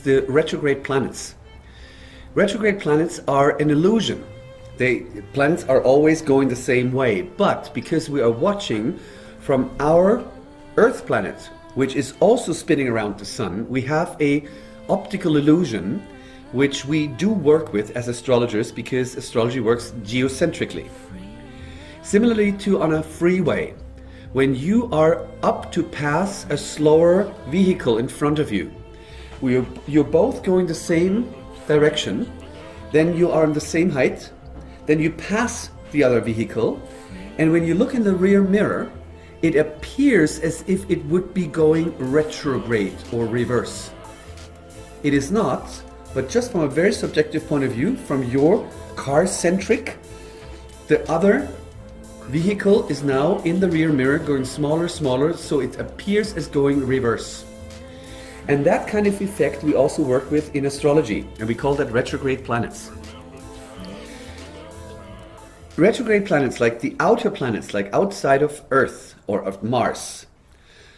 the retrograde planets. Retrograde planets are an illusion. Planets are always going the same way, but because we are watching from our Earth planet, which is also spinning around the sun, we have a optical illusion which we do work with as astrologers, because astrology works geocentrically. Similarly to on a freeway, when you are up to pass a slower vehicle in front of you, you're both going the same direction, then you are on the same height, then you pass the other vehicle, and when you look in the rear mirror, it appears as if it would be going retrograde or reverse. It is not, but just from a very subjective point of view, from your car-centric, the other vehicle is now in the rear mirror going smaller, so it appears as going reverse. And that kind of effect we also work with in astrology, and we call that retrograde planets. Retrograde planets, like the outer planets, like outside of Earth or of Mars,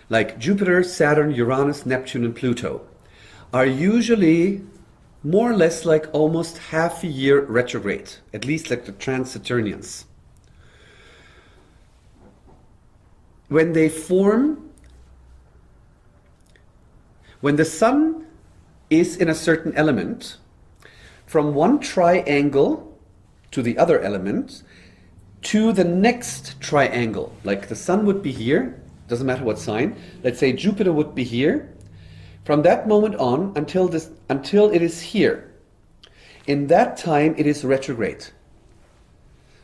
like Jupiter, Saturn, Uranus, Neptune, and Pluto, are usually more or less like almost half a year retrograde, at least like the trans-Saturnians. When they form, when the sun is in a certain element, from one triangle to the other element, to the next triangle, like the sun would be here, doesn't matter what sign, let's say Jupiter would be here, from that moment on until it is here, in that time it is retrograde.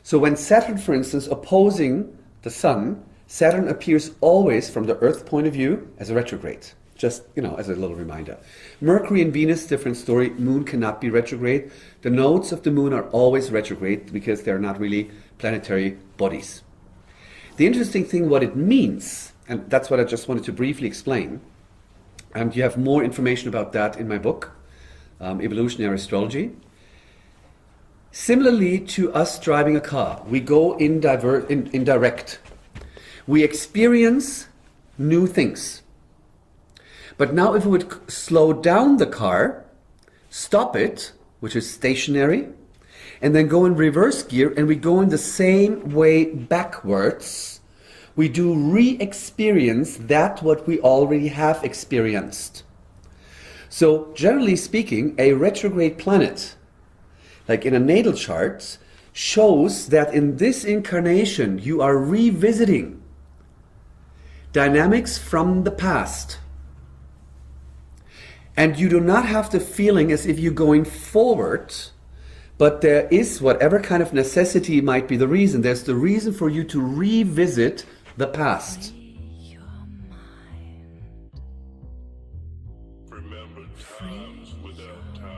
So when Saturn, for instance, opposing the sun, Saturn appears always from the Earth point of view as a retrograde. Just, as a little reminder. Mercury and Venus, different story. Moon cannot be retrograde. The nodes of the moon are always retrograde because they're not really planetary bodies. The interesting thing, what it means, and that's what I just wanted to briefly explain, and you have more information about that in my book, Evolutionary Astrology. Similarly to us driving a car, we go indirect. We experience new things. But now if we would slow down the car, stop it, which is stationary, and then go in reverse gear, and we go in the same way backwards, we do re-experience that what we already have experienced. So generally speaking, a retrograde planet, like in a natal chart, shows that in this incarnation you are revisiting dynamics from the past. And you do not have the feeling as if you're going forward, but there is, whatever kind of necessity might be the reason, there's the reason for you to revisit the past. Remember times without time.